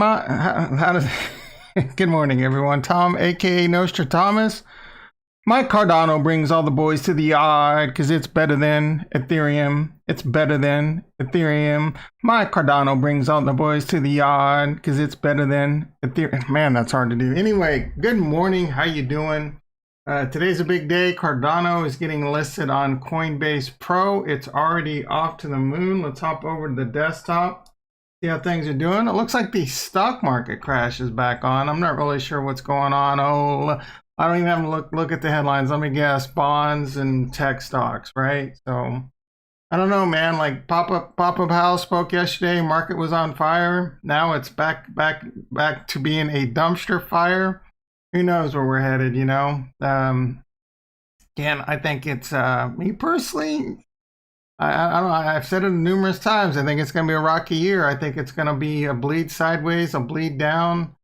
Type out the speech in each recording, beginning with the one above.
how does good morning, everyone. Tom, aka Nostradamus. My Cardano brings all the boys to the yard because it's better than Ethereum. It's better than Ethereum. My Cardano brings all the boys to the yard because it's better than Ethereum. Man, that's hard to do. Anyway, good morning. How you doing? Today's a big day. Cardano is getting listed on Coinbase Pro. It's already off to the moon. Let's hop over to the desktop. See how things are doing. It looks like the stock market crash is back on. I'm not really sure what's going on. Oh, I don't even have to look at the headlines. Let me guess. Bonds and tech stocks, right? So I don't know, man. Like pop-up house spoke yesterday. Market was on fire. Now it's back to being a dumpster fire. Who knows where we're headed, you know? Again, I think it's me personally. I don't know. I've said it numerous times. I think it's going to be a rocky year. I think it's going to be a bleed sideways, a bleed down,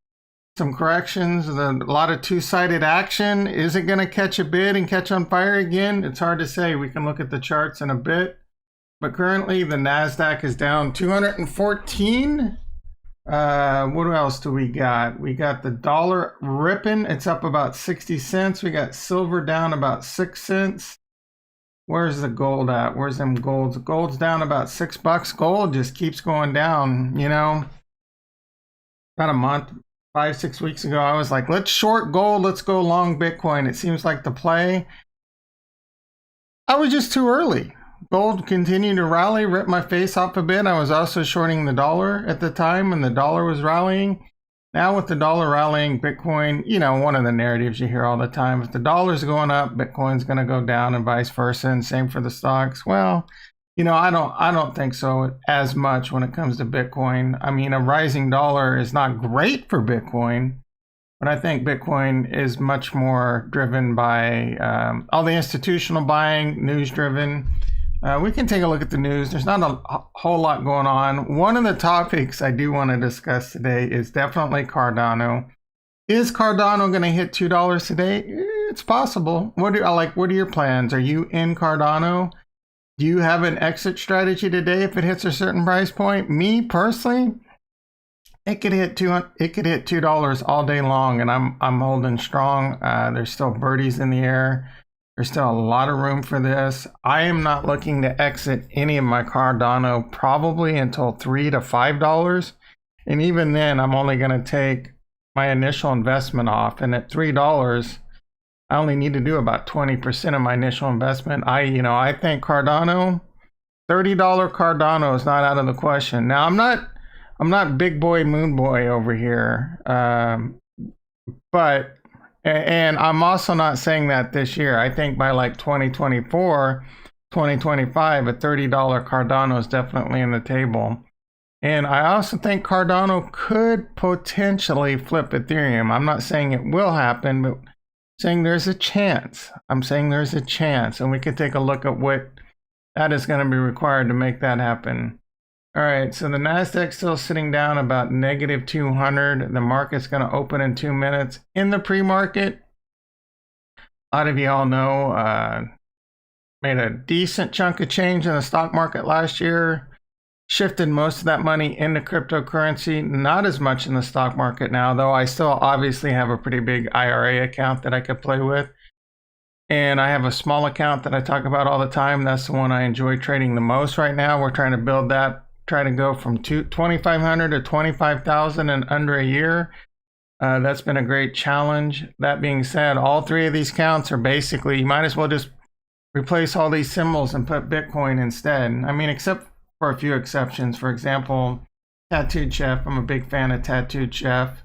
some corrections, a lot of two-sided action. Is it going to catch a bid and catch on fire again? It's hard to say. We can look at the charts in a bit. But currently, the NASDAQ is down 214. What else do we got? We got the dollar ripping. It's up about 60 cents. We got silver down about 6 cents. Where's the gold at? Where's them golds? Gold's down about $6. Gold just keeps going down, you know. About a month, 5-6 weeks ago, I was like, let's short gold, let's go long Bitcoin. It seems like the play. I was just too early. Gold continued to rally, ripped my face off a bit. I was also shorting the dollar at the time, and the dollar was rallying. Now with the dollar rallying, Bitcoin, you know, one of the narratives you hear all the time, if the dollar's going up, Bitcoin's going to go down and vice versa, and same for the stocks. Well, you know, I don't think so as much when it comes to Bitcoin. I mean, a rising dollar is not great for Bitcoin, but I think Bitcoin is much more driven by all the institutional buying, news driven. We can take a look at the news. There's not a whole lot going on. One of the topics I do want to discuss today is definitely Cardano. Is Cardano going to hit $2 today? It's possible. What are your plans? Are you in Cardano? Do you have an exit strategy today if it hits a certain price point? Me personally, it could hit $2 all day long, and I'm holding strong. There's still birdies in the air. There's still a lot of room for this. I am not looking to exit any of my Cardano probably until $3 to $5. And even then, I'm only going to take my initial investment off. And at $3, I only need to do about 20% of my initial investment. I think Cardano, $30 Cardano is not out of the question. Now, I'm not big boy, moon boy over here. But and I'm also not saying that this year. I think by like 2024, 2025, a $30 Cardano is definitely in the table. And I also think Cardano could potentially flip Ethereum. I'm not saying it will happen, but saying there's a chance. I'm saying there's a chance. And we could take a look at what that is going to be required to make that happen. All right, so the NASDAQ still sitting down about negative 200. The market's going to open in 2 minutes. In the pre-market, a lot of you all know, made a decent chunk of change in the stock market last year. Shifted most of that money into cryptocurrency. Not as much in the stock market now, though I still obviously have a pretty big IRA account that I could play with. And I have a small account that I talk about all the time. That's the one I enjoy trading the most right now. We're trying to build that. Try to go from 2,500 to 25,000 in under a year. That's been a great challenge. That being said, all three of these accounts are basically, you might as well just replace all these symbols and put Bitcoin instead. I mean, except for a few exceptions. For example, Tattooed Chef. I'm a big fan of Tattooed Chef.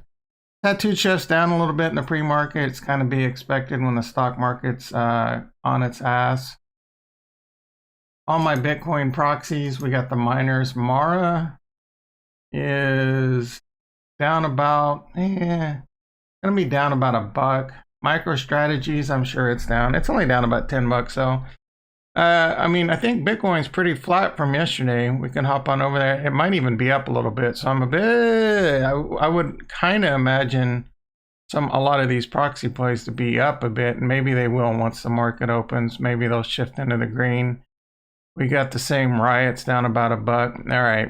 Tattooed Chef's down a little bit in the pre-market. It's kind of be expected when the stock market's on its ass. All my Bitcoin proxies, we got the miners. Mara is down about, gonna be down about $1. MicroStrategies, I'm sure it's down. It's only down about $10, so. I mean, I think Bitcoin's pretty flat from yesterday. We can hop on over there. It might even be up a little bit, so I'm a bit, I would kind of imagine a lot of these proxy plays to be up a bit, and maybe they will once the market opens. Maybe they'll shift into the green. We got the same riots down about $1. All right,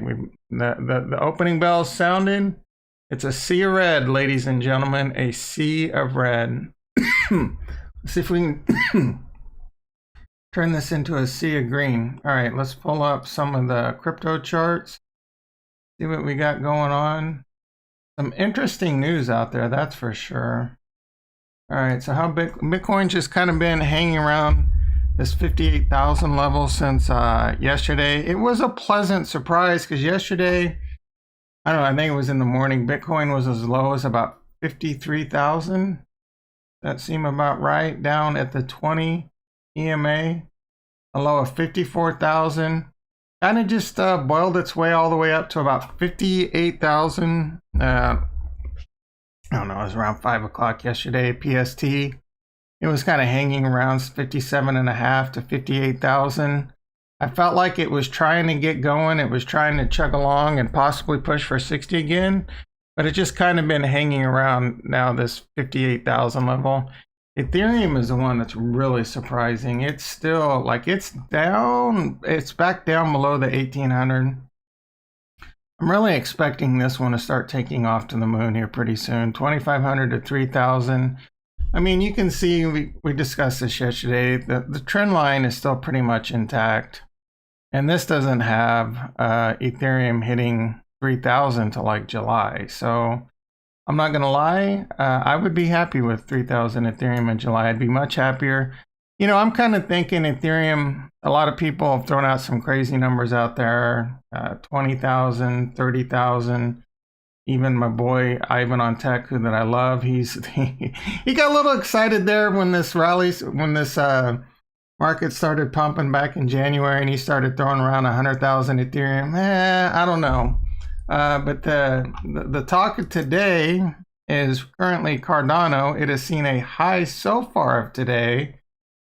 the opening bell's sounding. It's a sea of red, ladies and gentlemen, a sea of red. Let's see if we can turn this into a sea of green. All right, let's pull up some of the crypto charts. See what we got going on. Some interesting news out there, that's for sure. All right, so how Bitcoin's just kind of been hanging around this 58,000 level since yesterday. It was a pleasant surprise because yesterday, I don't know, I think it was in the morning, Bitcoin was as low as about 53,000. That seemed about right. Down at the 20 EMA, a low of 54,000. Kind of just boiled its way all the way up to about 58,000. I don't know, it was around 5 o'clock yesterday, PST. It was kind of hanging around 57.5 to 58,000. I felt like it was trying to get going. It was trying to chug along and possibly push for 60 again. But it's just kind of been hanging around now, this 58,000 level. Ethereum is the one that's really surprising. It's still, like, it's down. It's back down below the 1800. I'm really expecting this one to start taking off to the moon here pretty soon. 2,500 to 3,000. I mean, you can see, we discussed this yesterday, the trend line is still pretty much intact. And this doesn't have Ethereum hitting 3,000 to like July. So I'm not going to lie, I would be happy with 3,000 Ethereum in July. I'd be much happier. You know, I'm kind of thinking Ethereum, a lot of people have thrown out some crazy numbers out there, 20,000, 30,000. Even my boy Ivan on Tech, who that I love, he got a little excited there when this market started pumping back in January, and he started throwing around 100,000 Ethereum. I don't know, but the talk of today is currently Cardano. It has seen a high so far of today.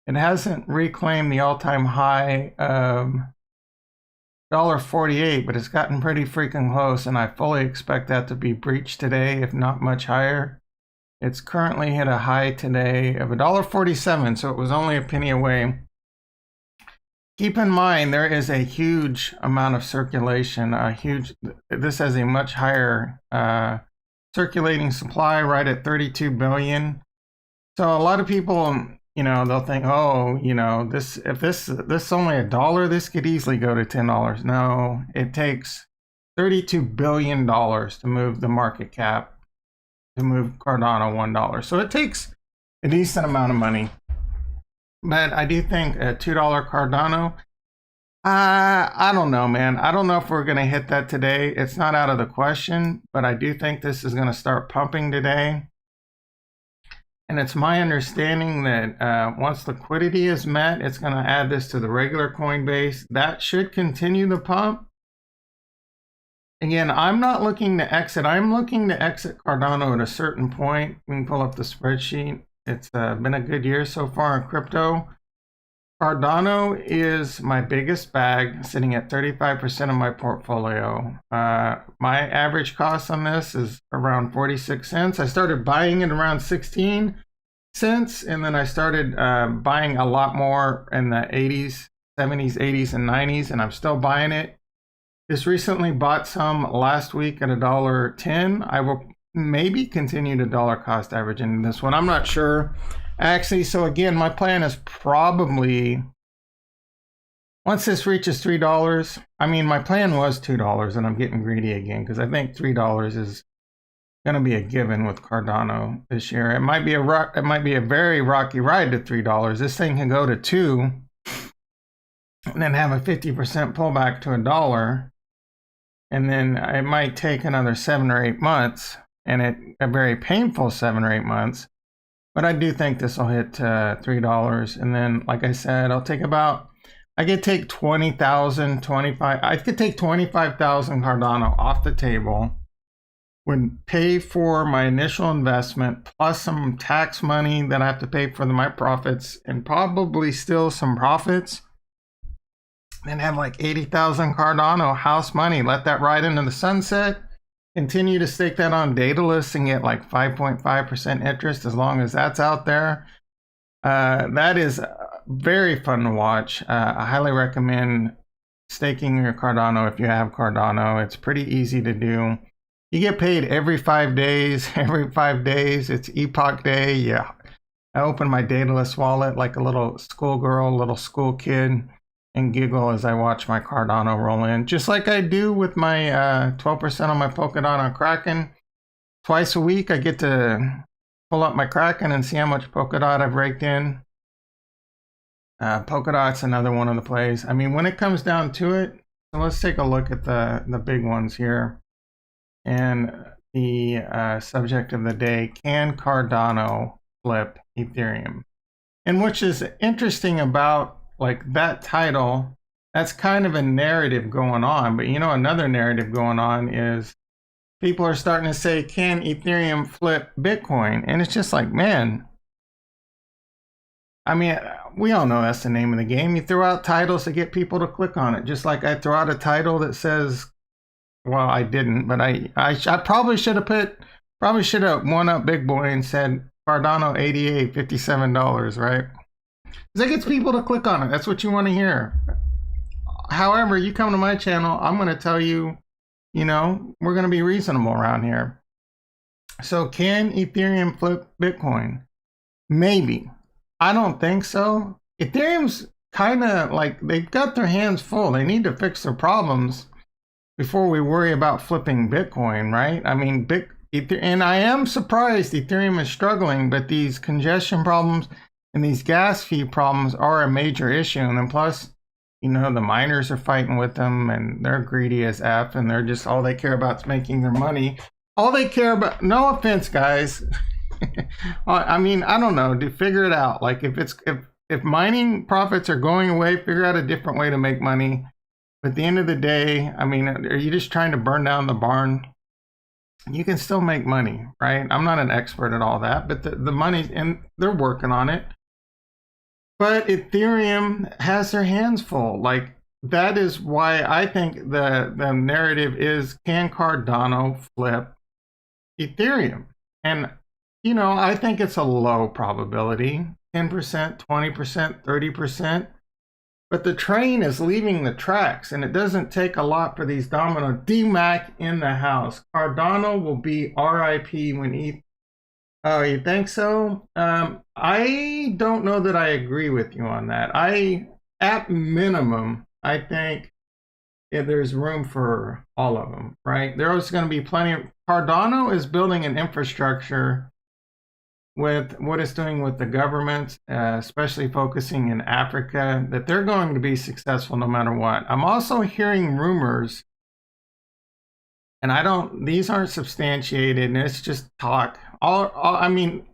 It hasn't reclaimed the all-time high of $1.48, but it's gotten pretty freaking close, and I fully expect that to be breached today, if not much higher. It's currently hit a high today of $1.47, so it was only a penny away. Keep in mind, there is a huge amount of circulation, this has a much higher circulating supply right at 32 billion. So a lot of people, you know, they'll think, oh, you know, if this is only $1, this could easily go to $10. No, it takes $32 billion to move the market cap, to move Cardano $1. So it takes a decent amount of money. But I do think a $2 Cardano, I don't know, man. I don't know if we're going to hit that today. It's not out of the question, but I do think this is going to start pumping today. And it's my understanding that once liquidity is met, it's going to add this to the regular Coinbase. That should continue the pump. Again, I'm not looking to exit. I'm looking to exit Cardano at a certain point. We can pull up the spreadsheet. It's been a good year so far in crypto. Cardano is my biggest bag, sitting at 35% of my portfolio. My average cost on this is around 46 cents. I started buying it around 16 cents, and then I started buying a lot more in the 80s, 70s, 80s, and 90s, and I'm still buying it. Just recently bought some last week at $1.10. I will maybe continue to dollar cost average in this one. I'm not sure. Actually, so again, my plan is probably, once this reaches $3, I mean, my plan was $2, and I'm getting greedy again because I think $3 is going to be a given with Cardano this year. It might be a very rocky ride to $3. This thing can go to $2 and then have a 50% pullback to $1, and then it might take another 7 or 8 months, and a very painful 7 or 8 months. But I do think this will hit $3. And then, like I said, I could take 20,000, 25, I could take 25,000 Cardano off the table, would pay for my initial investment, plus some tax money that I have to pay for my profits, and probably still some profits, and have like 80,000 Cardano house money, let that ride into the sunset. Continue to stake that on Daedalus and get like 5.5% interest as long as that's out there. That is very fun to watch. I highly recommend staking your Cardano if you have Cardano. It's pretty easy to do. You get paid every 5 days. Every 5 days, it's Epoch Day. Yeah. I open my Daedalus wallet like a little schoolgirl, little school kid, and giggle as I watch my Cardano roll in. Just like I do with my 12% on my Polkadot on Kraken. Twice a week, I get to pull up my Kraken and see how much Polkadot I've raked in. Polkadot's another one of the plays. I mean, when it comes down to it, so let's take a look at the big ones here. And the subject of the day, can Cardano flip Ethereum? And which is interesting about like that title, that's kind of a narrative going on. But you know, another narrative going on is people are starting to say, can Ethereum flip Bitcoin? And it's just like, man, I mean, we all know that's the name of the game. You throw out titles to get people to click on it. Just like I throw out a title that says, well, I didn't, but I probably should have one up Big Boy and said Cardano ADA $57, right? Because that gets people to click on it. That's what you want to hear. However, you come to my channel, I'm going to tell you, you know, we're going to be reasonable around here. So can Ethereum flip Bitcoin? Maybe. I don't think so. Ethereum's kind of like, they've got their hands full. They need to fix their problems before we worry about flipping Bitcoin, right? I mean, and I am surprised Ethereum is struggling, but these congestion problems and these gas fee problems are a major issue. And then plus, you know, the miners are fighting with them and they're greedy as F and they're just, all they care about is making their money. All they care about, no offense, guys. I mean, I don't know, to figure it out. Like if mining profits are going away, figure out a different way to make money. But at the end of the day, I mean, are you just trying to burn down the barn? You can still make money, right? I'm not an expert at all that, but the money, and they're working on it. But Ethereum has their hands full. Like, that is why I think the narrative is, can Cardano flip Ethereum? And, you know, I think it's a low probability, 10%, 20%, 30%. But the train is leaving the tracks, and it doesn't take a lot for these dominoes. DMAC in the house. Cardano will be RIP when Oh, you think so? I don't know that I agree with you on that. At minimum, I think there's room for all of them, right? There's going to be plenty of... Cardano is building an infrastructure with what it's doing with the government, especially focusing in Africa, that they're going to be successful no matter what. I'm also hearing rumors, and these aren't substantiated, and it's just talk. I mean,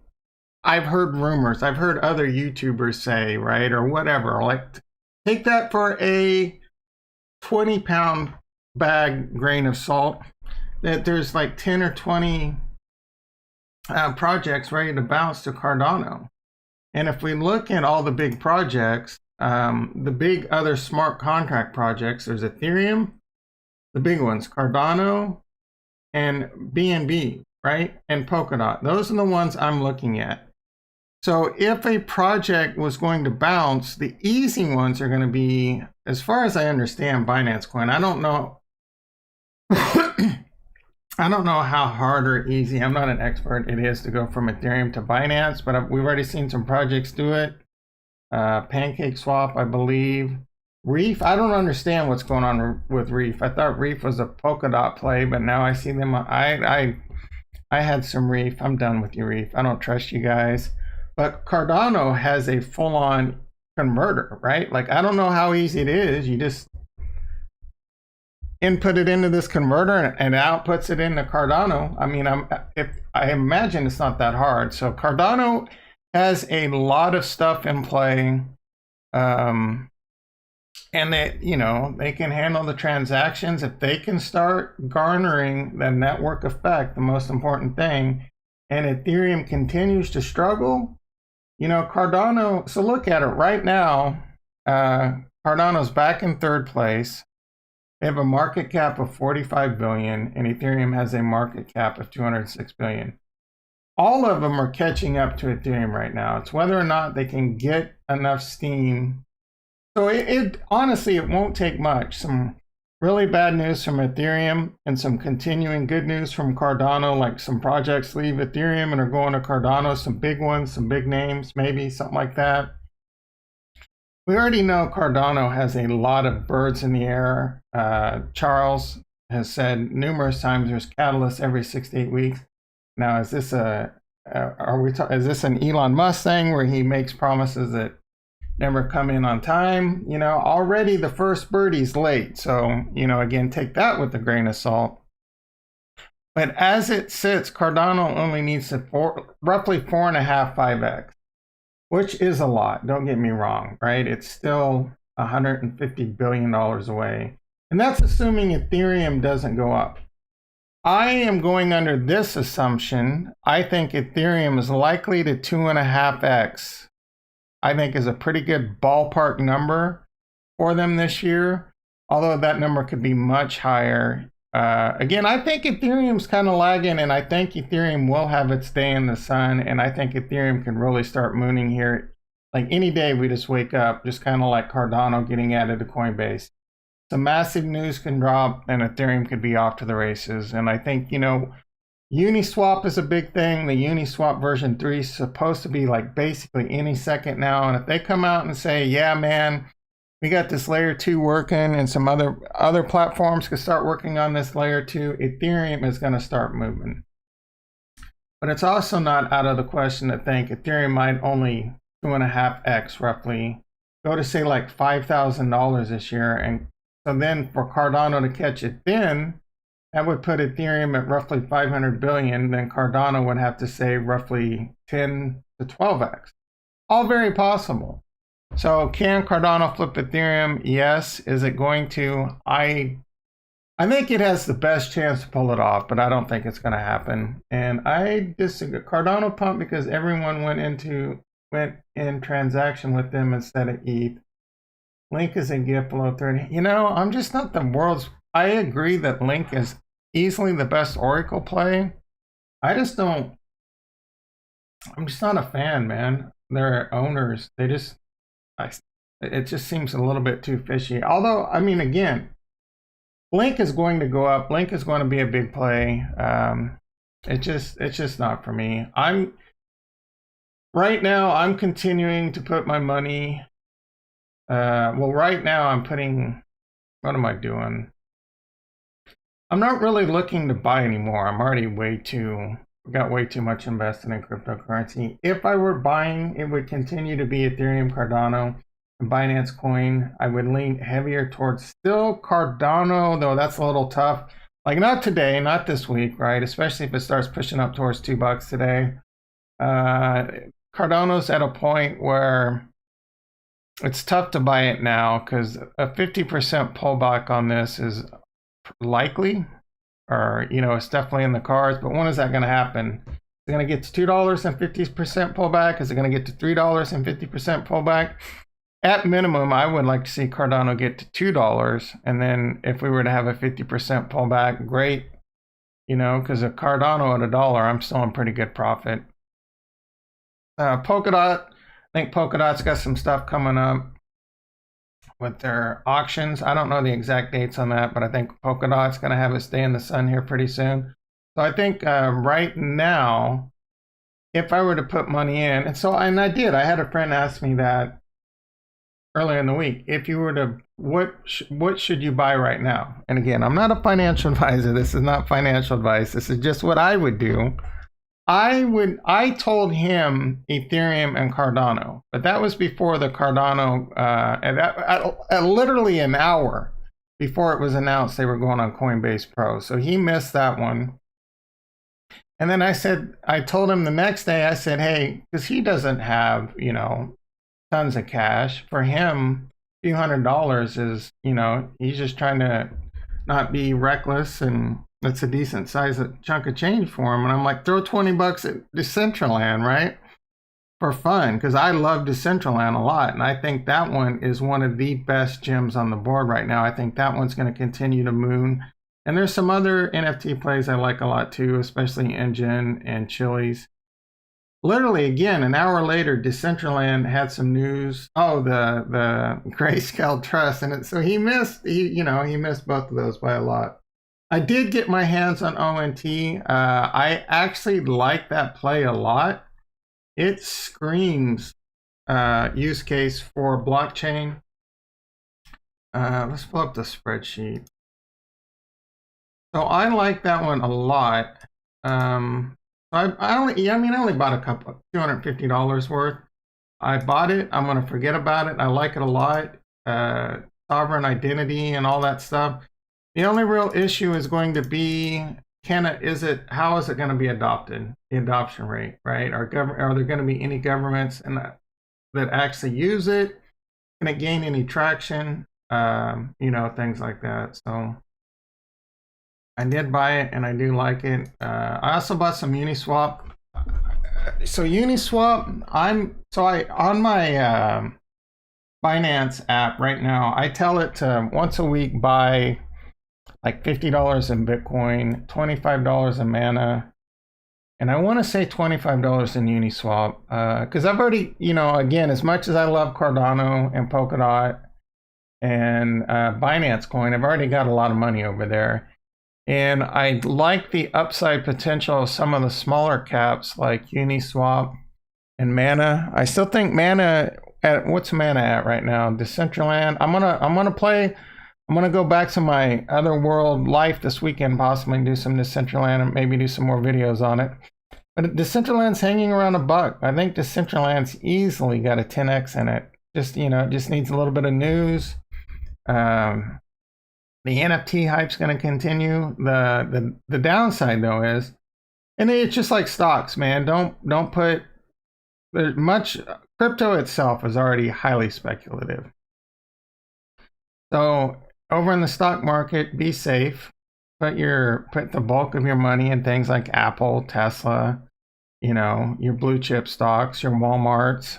I've heard rumors. I've heard other YouTubers say, right, or whatever, like, take that for a 20-pound bag grain of salt, that there's like 10 or 20 projects ready to bounce to Cardano. And if we look at all the big projects, the big other smart contract projects, there's Ethereum, the big ones, Cardano and BNB, right? And Polkadot. Those are the ones I'm looking at. So if a project was going to bounce, the easy ones are going to be, as far as I understand, Binance Coin. I don't know. I don't know how hard or easy, I'm not an expert, it is to go from Ethereum to Binance, but we've already seen some projects do it. Pancake Swap, I believe. Reef, I don't understand what's going on with Reef. I thought Reef was a Polkadot play, but now I see them. I had some Reef. I'm done with you, Reef. I don't trust you guys. But Cardano has a full-on converter, right? Like, I don't know how easy it is. You just input it into this converter and it outputs it into Cardano. I mean, I imagine it's not that hard. So Cardano has a lot of stuff in play, and they can handle the transactions. If they can start garnering the network effect, the most important thing, and Ethereum continues to struggle, Cardano. So look at it right now. Cardano's back in third place. They have a market cap of 45 billion, and Ethereum has a market cap of 206 billion. All of them are catching up to Ethereum right now. It's whether or not they can get enough steam. So honestly, it won't take much. Some Really bad news from Ethereum and some continuing good news from Cardano, like some projects leave Ethereum and are going to Cardano, some big ones, some big names, maybe something like that. We already know Cardano has a lot of birds in the air. Charles has said numerous times there's catalysts every 6 to 8 weeks. Now, is this is this an Elon Musk thing where he makes promises that never come in on time? You know, already the first birdie's late. So, you know, again, take that with a grain of salt. But as it sits, Cardano only needs to roughly 4.5, 5x, which is a lot. Don't get me wrong, right? It's still $150 billion away. And that's assuming Ethereum doesn't go up. I am going under this assumption. I think Ethereum is likely to 2.5x. I think is a pretty good ballpark number for them this year, although that number could be much higher. Again, I think Ethereum's kind of lagging, and I think Ethereum will have its day in the sun, and I think Ethereum can really start mooning here. Like any day we just wake up, just kind of like Cardano getting added to Coinbase. Some massive news can drop, and Ethereum could be off to the races. And I think, you know, Uniswap is a big thing. The Uniswap version 3 is supposed to be like basically any second now. And if they come out and say, yeah, man, we got this layer 2 working and some other platforms can start working on this layer 2, Ethereum is going to start moving. But it's also not out of the question to think Ethereum might only 2.5x roughly go to say like $5,000 this year. And so then for Cardano to catch it then, that would put Ethereum at roughly 500 billion. Then Cardano would have to say roughly 10 to 12x. All very possible. So can Cardano flip Ethereum? Yes. Is it going to? I think it has the best chance to pull it off, but I don't think it's going to happen. And I disagree. Cardano pumped because everyone went in transaction with them instead of ETH. Link is a gift below 30. You know, I'm just not the world's. I agree that Link is easily the best Oracle play. I just don't. I'm just not a fan, man. Their owners, it just seems a little bit too fishy. Although, I mean, again, Link is going to go up. Link is going to be a big play. It's just not for me. Right now, I'm continuing to put my money. Well, right now I'm putting. What am I doing? I'm not really looking to buy anymore. I'm already got way too much invested in cryptocurrency. If I were buying, it would continue to be Ethereum, Cardano, and Binance Coin. I would lean heavier towards still Cardano, though that's a little tough. Like not today, not this week, right? Especially if it starts pushing up towards $2 today. Cardano's at a point where it's tough to buy it now because a 50% pullback on this is likely, or you know, it's definitely in the cards. But when is that going to happen? Is it going to get to $2 and 50% pullback? Is it going to get to $3 and 50% pullback? At minimum, I would like to see Cardano get to $2, and then if we were to have a 50% pullback, great. You know, because a Cardano at $1, I'm still in pretty good profit. Polkadot, I think Polkadot's got some stuff coming up with their auctions. I don't know the exact dates on that, but I think Polkadot's going to have its day in the sun here pretty soon. So I think right now, if I were to put money in, and I did. I had a friend ask me that earlier in the week. If you were to, what should you buy right now? And again, I'm not a financial advisor. This is not financial advice. This is just what I would do. I told him Ethereum and Cardano, but that was before the Cardano, at literally an hour before it was announced they were going on Coinbase Pro. So he missed that one. And then I told him the next day, I said, hey, because he doesn't have, you know, tons of cash. For him, a few $100s is, you know, he's just trying to not be reckless, and that's a decent size chunk of change for him. And I'm like, throw $20 at Decentraland, right? For fun, because I love Decentraland a lot. And I think that one is one of the best gems on the board right now. I think that one's going to continue to moon. And there's some other NFT plays I like a lot too, especially Engine and Chili's. Literally, again, an hour later, Decentraland had some news. Oh, the Grayscale Trust, and so he missed. He missed both of those by a lot. I did get my hands on ONT. I actually like that play a lot. It screams use case for blockchain. Let's pull up the spreadsheet. So I like that one a lot. I only bought a couple, $250 worth. I bought it. I'm gonna forget about it. I like it a lot. Sovereign identity and all that stuff. The only real issue is going to be how is it going to be adopted? The adoption rate, right? Are there going to be any governments that actually use it? Can it gain any traction? Things like that. So I did buy it and I do like it. I also bought some Uniswap. So Uniswap, on my Binance app right now, I tell it to once a week buy like $50 in Bitcoin, $25 in Mana, and I want to say $25 in Uniswap, because I've already, again, as much as I love Cardano and Polkadot and Binance Coin, I've already got a lot of money over there. And I like the upside potential of some of the smaller caps like Uniswap and Mana. I still think Mana what's Mana at right now? Decentraland. I'm gonna go back to my other world life this weekend, possibly do some Decentraland and maybe do some more videos on it. But Decentraland's hanging around $1. I think Decentraland's easily got a 10x in it. It just needs a little bit of news. The NFT hype's going to continue. The downside though is, and it's just like stocks, man. Don't put much. Crypto itself is already highly speculative. So over in the stock market, be safe. Put the bulk of your money in things like Apple, Tesla, your blue chip stocks, your Walmarts.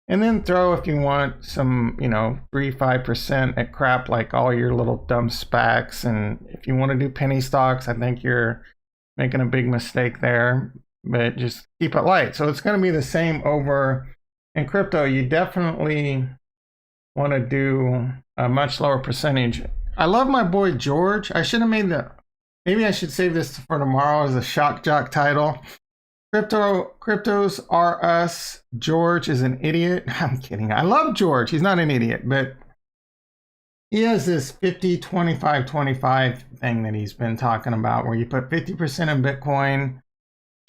And then throw, if you want, some, 3-5% at crap like all your little dumb SPACs. And if you want to do penny stocks, I think you're making a big mistake there. But just keep it light. So it's going to be the same over in crypto. You definitely want to do a much lower percentage. I love my boy George. I should have maybe I should save this for tomorrow as a shock jock title. Cryptos are us. George is an idiot. I'm kidding. I love George. He's not an idiot, but he has this 50-25-25 thing that he's been talking about where you put 50% in Bitcoin,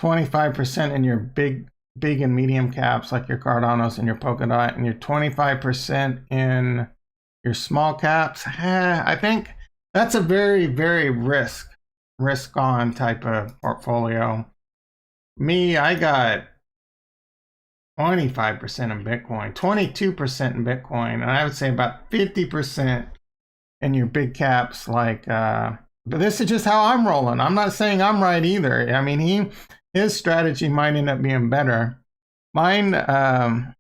25% in your big and medium caps like your Cardanos and your Polkadot, and your 25% in your small caps. I think that's a very, very risk on type of portfolio. Me, I got 25% in Bitcoin, 22% in Bitcoin, and I would say about 50% in your big caps. But this is just how I'm rolling. I'm not saying I'm right either. I mean, his strategy might end up being better. Mine, I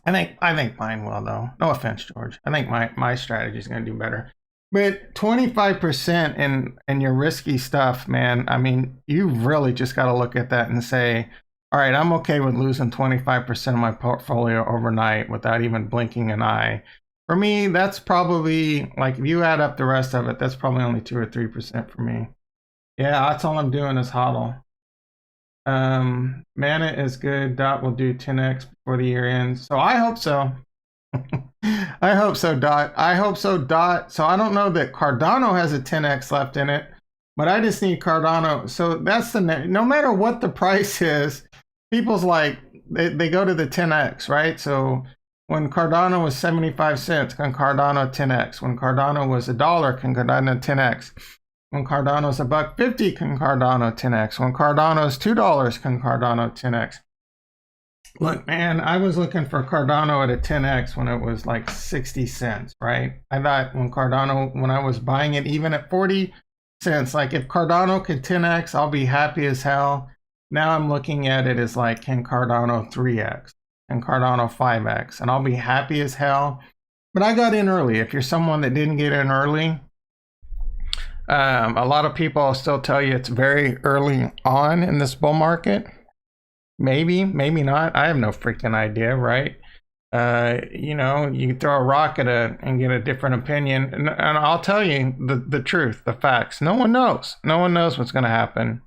think mine will though. No offense, George. I think my strategy is going to do better. But 25% in your risky stuff, man, I mean, you really just got to look at that and say, all right, I'm okay with losing 25% of my portfolio overnight without even blinking an eye. For me, that's probably, like, if you add up the rest of it, that's probably only 2 or 3% for me. Yeah, that's all I'm doing is hodl. Mana is good. Dot will do 10x before the year ends. So I hope so. I hope so, Dot. I hope so, Dot. So I don't know that Cardano has a 10x left in it, but I just need Cardano. So that's no matter what the price is, people's like, they go to the 10x, right? So when Cardano was 75 cents, can Cardano 10x? When Cardano was $1, can Cardano 10x? When Cardano is $1.50, can Cardano 10x? When Cardano is $2, can Cardano 10x? Look, man, I was looking for Cardano at a 10x when it was like 60 cents, right? I thought when I was buying it, even at 40 cents, like if Cardano could 10x, I'll be happy as hell. Now I'm looking at it as like, can Cardano 3x? Can Cardano 5x? And I'll be happy as hell. But I got in early. If you're someone that didn't get in early, a lot of people will still tell you it's very early on in this bull market. Maybe, maybe not. I have no freaking idea, right? You know, you throw a rock at and get a different opinion. And I'll tell you the truth, the facts. No one knows. No one knows what's going to happen.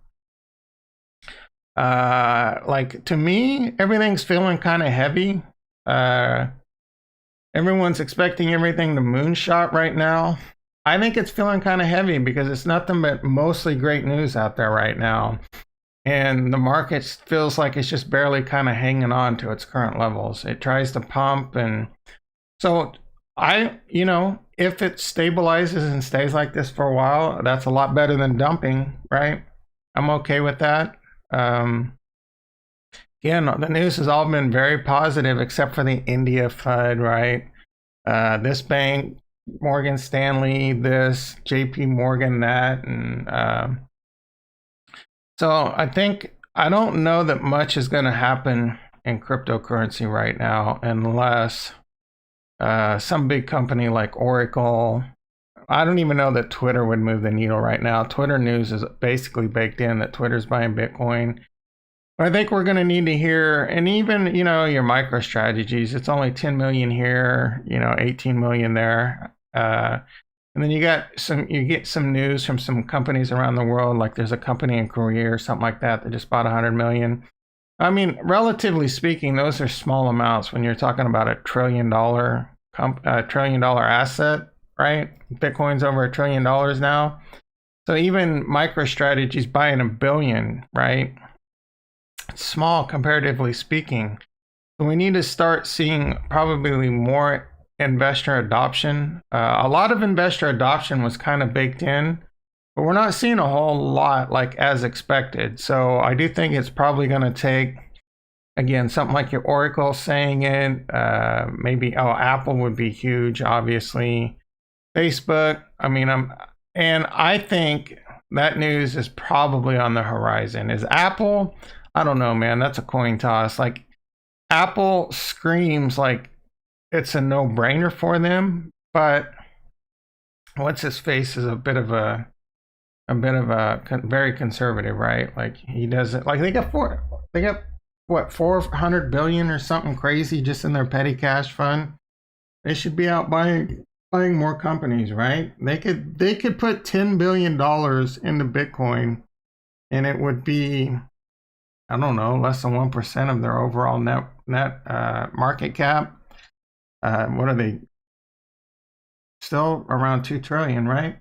Like to me, everything's feeling kind of heavy. Everyone's expecting everything to moonshot right now. I think it's feeling kind of heavy because it's nothing but mostly great news out there right now. And the market feels like it's just barely kind of hanging on to its current levels. It tries to pump. And so you know, if it stabilizes and stays like this for a while, that's a lot better than dumping, right? I'm okay with that. Yeah, no, the news has all been very positive except for the India FUD, right? This bank, Morgan Stanley, this, JP Morgan, that. And so I don't know that much is going to happen in cryptocurrency right now unless some big company like Oracle. I don't even know that Twitter would move the needle right now. Twitter news is basically baked in that Twitter's buying Bitcoin. I think we're going to need to hear, and even, you know, your micro strategies, it's only 10 million here, you know, 18 million there. And then you get some news from some companies around the world, like there's a company in Korea or something like that that just bought 100 million. I mean, relatively speaking, those are small amounts when you're talking about $1 trillion asset, right? Bitcoin's over $1 trillion now. So even MicroStrategy's buying $1 billion, right? It's small comparatively speaking. So we need to start seeing probably more investor adoption. A lot of investor adoption was kind of baked in, but we're not seeing a whole lot like as expected. So I do think it's probably going to take, again, something like your Oracle saying it. Maybe Apple would be huge, obviously. Facebook. And I think that news is probably on the horizon. Is Apple? I don't know, man. That's a coin toss. Like Apple screams like it's a no-brainer for them, but what's his face is a bit of a very conservative, right? Like he doesn't like they got what 400 billion or something crazy just in their petty cash fund. They should be out buying more companies, right? They could put $10 billion into Bitcoin, and it would be, I don't know, less than 1% of their overall net market cap. What are they? Still around 2 trillion, right?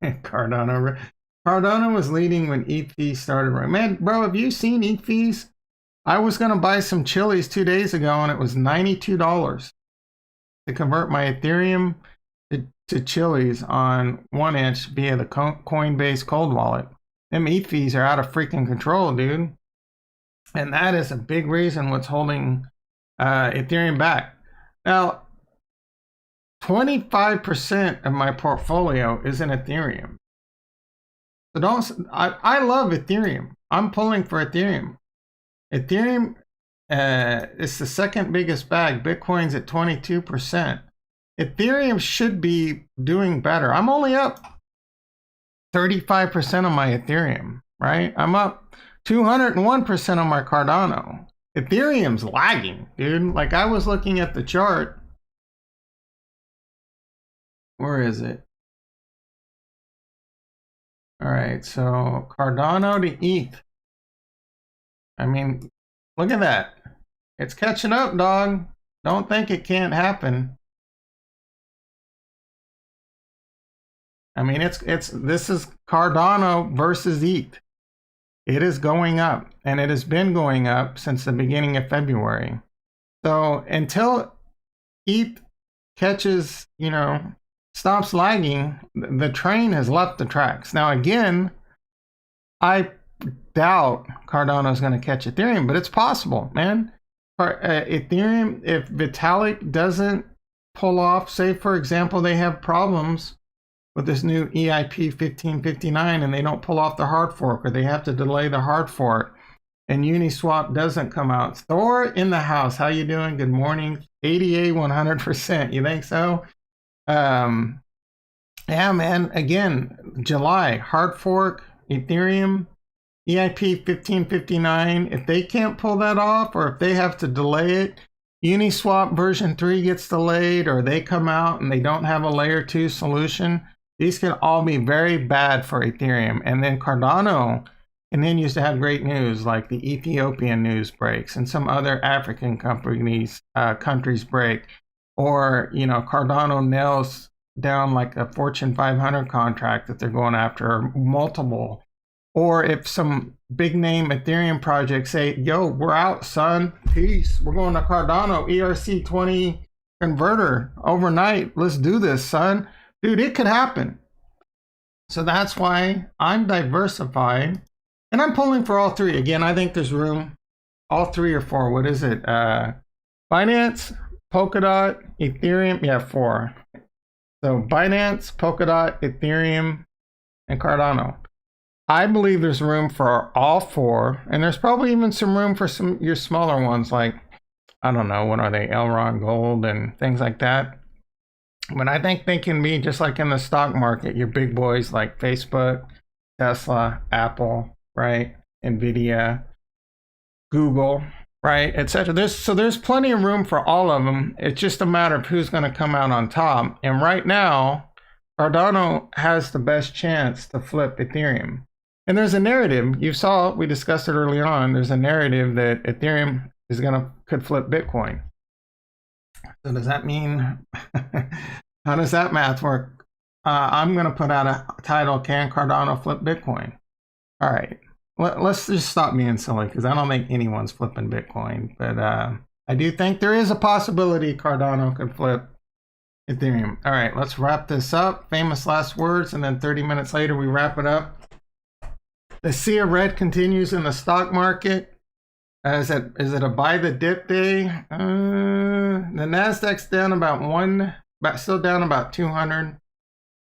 Cardano was leading when ETH fees started. Man, bro, have you seen ETH fees? I was gonna buy some chilies 2 days ago, and it was $92 to convert my Ethereum to chilies on 1inch via the Coinbase cold wallet. Them ETH fees are out of freaking control, dude. And that is a big reason what's holding Ethereum back. Now, 25% of my portfolio is in Ethereum. So I love Ethereum. I'm pulling for Ethereum. Ethereum is the second biggest bag. Bitcoin's at 22%. Ethereum should be doing better. I'm only up 35% on my Ethereum, right? I'm up 201% on my Cardano. Ethereum's lagging, dude. Like I was looking at the chart. Where is it? All right, so Cardano to ETH. I mean, look at that. It's catching up, dog. Don't think it can't happen. I mean, this is Cardano versus ETH. It is going up, and it has been going up since the beginning of February. So until ETH catches, stops lagging, the train has left the tracks. Now, again, I doubt Cardano is going to catch Ethereum, but it's possible, man. Ethereum, if Vitalik doesn't pull off, say, for example, they have problems with this new EIP 1559 and they don't pull off the hard fork, or they have to delay the hard fork, and Uniswap doesn't come out. Thor in the house, how you doing? Good morning. ADA 100%. You think so? Yeah, man. Again, July, hard fork, Ethereum. EIP 1559, if they can't pull that off, or if they have to delay it, Uniswap version 3 gets delayed, or they come out and they don't have a layer 2 solution, these can all be very bad for Ethereum. And then Cardano continues to have great news, like the Ethiopian news breaks and some other African countries break, or Cardano nails down like a Fortune 500 contract that they're going after, or multiple. Or if some big name Ethereum projects say, yo, we're out, son, peace, we're going to Cardano ERC20 converter overnight, let's do this, son. Dude, it could happen. So that's why I'm diversified, and I'm pulling for all three. Again, I think there's room, all 3 or 4. What is it? Binance, Polkadot, Ethereum. Yeah, 4. So Binance, Polkadot, Ethereum, and Cardano. I believe there's room for all 4, and there's probably even some room for some your smaller ones, like, I don't know, what are they, Elron Gold and things like that. But I think they can be just like in the stock market, your big boys like Facebook, Tesla, Apple, right, Nvidia, Google, right, etc. There's plenty of room for all of them. It's just a matter of who's going to come out on top. And right now, Cardano has the best chance to flip Ethereum. And there's a narrative, we discussed it early on, there's a narrative that Ethereum could flip Bitcoin. So does that mean, how does that math work? I'm going to put out a title, Can Cardano Flip Bitcoin? All right, let's just stop being silly, because I don't think anyone's flipping Bitcoin. But I do think there is a possibility Cardano could flip Ethereum. All right, let's wrap this up. Famous last words, and then 30 minutes later we wrap it up. The sea of red continues in the stock market. Is it a buy the dip day? The Nasdaq's down still down about 200.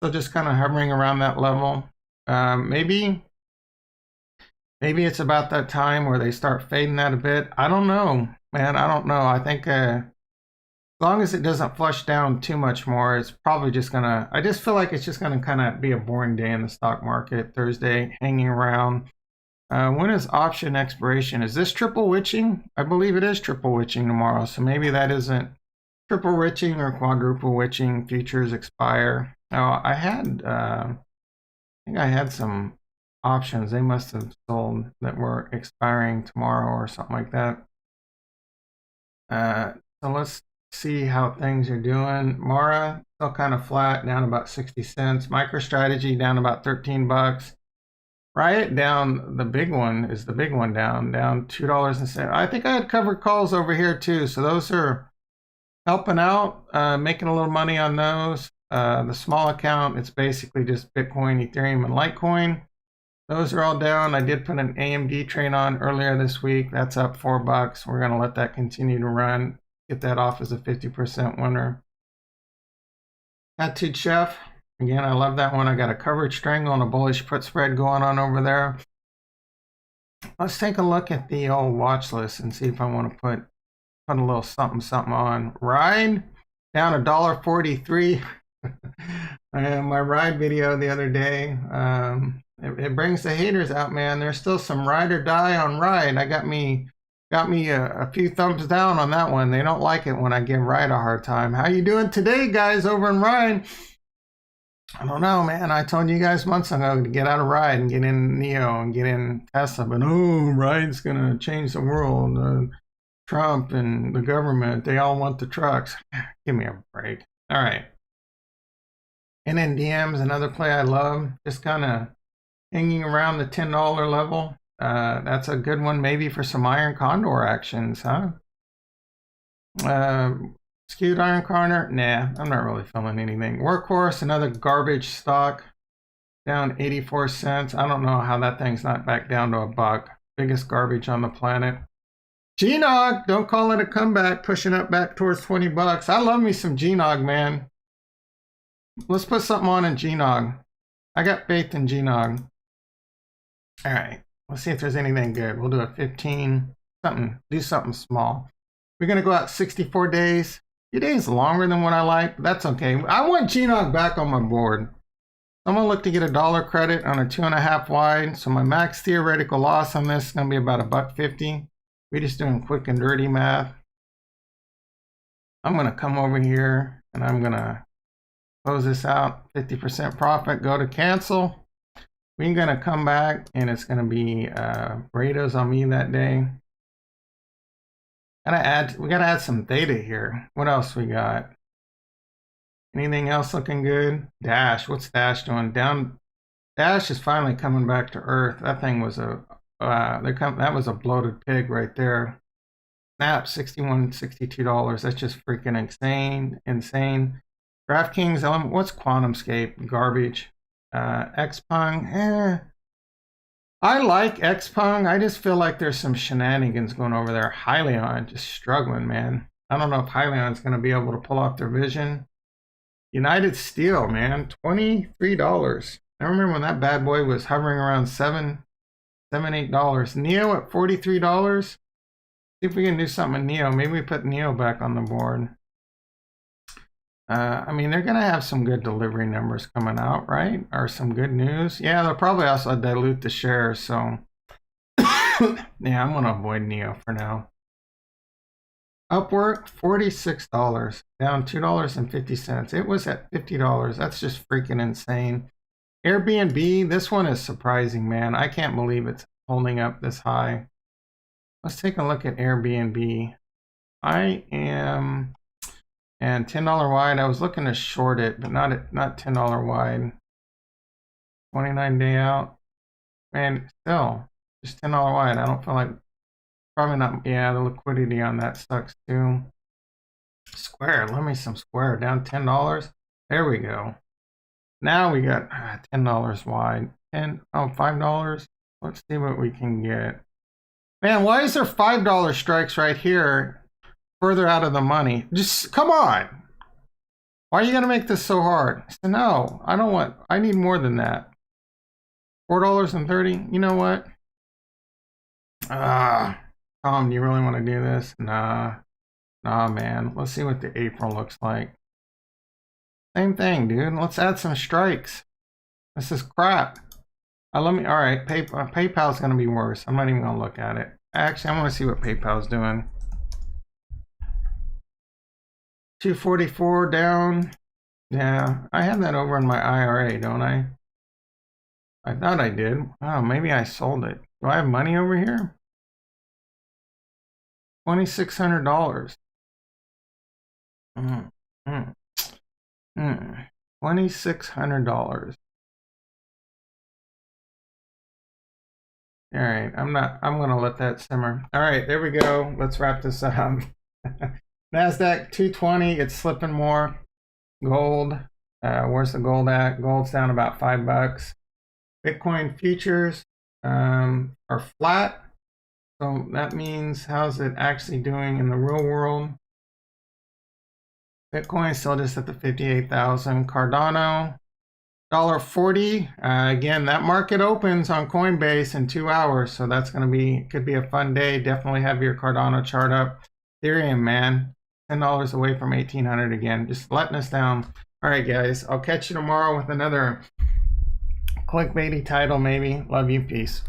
So just kind of hovering around that level. Maybe it's about that time where they start fading that a bit. I don't know, man. I don't know. I think as long as it doesn't flush down too much more, it's probably just gonna, I just feel like it's just gonna kind of be a boring day in the stock market. Thursday, hanging around. When is option expiration? Is this triple witching? I believe it is triple witching tomorrow. So maybe that isn't triple witching or quadruple witching. Futures expire. Now I think I had some options they must have sold that were expiring tomorrow or something like that. So let's see how things are doing. Mara still kind of flat, down about 60 cents. MicroStrategy down about 13 bucks. Riot down, the big one is the big one down $2.07. I think I had covered calls over here too, so those are helping out, making a little money on those. The small account, it's basically just Bitcoin, Ethereum, and Litecoin. Those are all down. I did put an AMD trade on earlier this week. That's up 4 bucks. We're going to let that continue to run. Get that off as a 50% winner. Tattooed Chef. Again, I love that one. I got a coverage strangle and a bullish put spread going on over there. Let's take a look at the old watch list and see if I want to put a little something on. Ride down $1.43. My ride video the other day. It brings the haters out, man. There's still some ride or die on ride. I got me a few thumbs down on that one. They don't like it when I give ride a hard time. How you doing today, guys, over in ride? I don't know, man. I told you guys months ago to get out of ride and get in Neo and get in Tesla, but ride's gonna change the world. Trump and the government, they all want the trucks. Give me a break. All right. NNDM's another play I love. Just kind of hanging around the $10 level. That's a good one, maybe for some iron condor actions, huh? Skewed iron corner, nah, I'm not really feeling anything. Workhorse, another garbage stock, down 84 cents. I don't know how that thing's not back down to $1. Biggest garbage on the planet. GNOG, don't call it a comeback, pushing up back towards 20 bucks. I love me some GNOG, man. Let's put something on in GNOG. I got faith in GNOG. All right, let's see if there's anything good. We'll do a 15, do something small. We're gonna go out 64 days. 2 days longer than what I like, but that's okay. I want GNOG back on my board. I'm gonna look to get a dollar credit on a 2.5 wide. So my max theoretical loss on this is gonna be about $1.50. We're just doing quick and dirty math. I'm gonna come over here and I'm gonna close this out. 50% profit. Go to cancel. We're gonna come back and it's gonna be burritos on me that day. We gotta add some data here. What else we got? Anything else looking good? Dash. What's Dash doing? Dash is finally coming back to earth. That thing was that was a bloated pig right there. Snap, $61, $62. That's just freaking insane. DraftKings, what's QuantumScape? Garbage. Xpeng, I like Xpeng. I just feel like there's some shenanigans going over there. Hyliion, just struggling, man. I don't know if Hyliion's going to be able to pull off their vision. United Steel, man, $23. I remember when that bad boy was hovering around $7, $8. Neo at $43. See if we can do something with Neo. Maybe we put Neo back on the board. I mean, they're going to have some good delivery numbers coming out, right? Or some good news. Yeah, they'll probably also dilute the shares. So, yeah, I'm going to avoid Neo for now. Upwork, $46, down $2.50. It was at $50. That's just freaking insane. Airbnb, this one is surprising, man. I can't believe it's holding up this high. Let's take a look at Airbnb. And $10 wide. I was looking to short it, but not $10 wide. 29-day out. Man, still, just $10 wide. I don't feel like, probably not. Yeah, the liquidity on that sucks too. Square, let me some Square, down $10. There we go. Now we got $10 wide. $5. Let's see what we can get. Man, why is there $5 strikes right here? Further out of the money. Just come on. Why are you gonna make this so hard? I said, no, I need more than that. $4.30. You know what? Tom, do you really want to do this? Nah, man. Let's see what the April looks like. Same thing, dude. Let's add some strikes. This is crap. All right, PayPal's gonna be worse. I'm not even gonna look at it. Actually, I want to see what PayPal's doing. 244 down. Yeah, I have that over in my IRA, don't I? I thought I did. Oh, maybe I sold it. Do I have money over here? $2,600. $2,600. All right, I'm gonna let that simmer. All right, there we go. Let's wrap this up. NASDAQ 220, it's slipping more. Gold, where's the gold at? Gold's down about $5. Bitcoin futures are flat. So that means how's it actually doing in the real world? Bitcoin still just at the 58,000. Cardano, $1.40. Again, that market opens on Coinbase in 2 hours. So that's could be a fun day. Definitely have your Cardano chart up. Ethereum, man. $10 away from 1,800 again, just letting us down. All right, guys, I'll catch you tomorrow with another clickbaity title, maybe. Love you, peace.